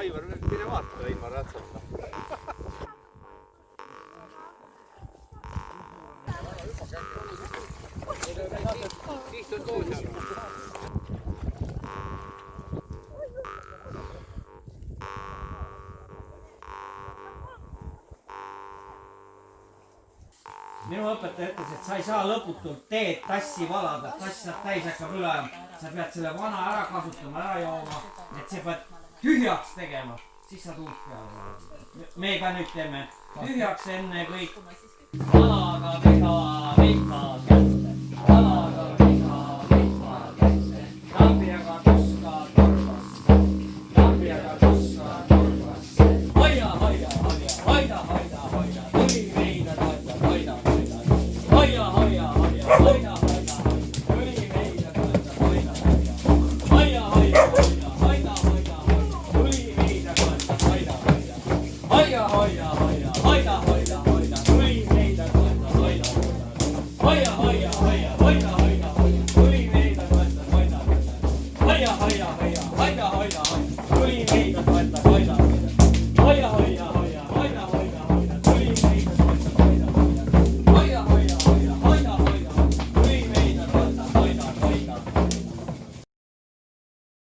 Aivar, mine vaata ilma ratsata. Siht on koos seal. Minu õpetaja ütles, et sa ei saa lõputult teed tassi valada, tass saab täis hakkab üle. Sa pead selle vana ära kasutama, ära jooma, et sa pead tühjaks tegema, siis saad uut peale. Me ka nüüd teeme tühjaks enne kõik. Valaga viha kätte, valaga viha kätte, lambiaga tuska turvasse, lambiaga tuska turvasse. Hoia, hoia, hoia, hoida, hoida, hoida, tuli meida toetab, hoida, hoida, hoia, hoia, hoia, hoida, hoida, tuli meida toetab, hoida, hoida, hoia, hoia, hoia, hoida, hoida, tuli meida toetab, hoida, hoida, hoia, hoia, hoia, hoida, hoida, hoida, tuli meida toetab, hoida, hoida, hoia, hoia, hoia, hoida, hoida.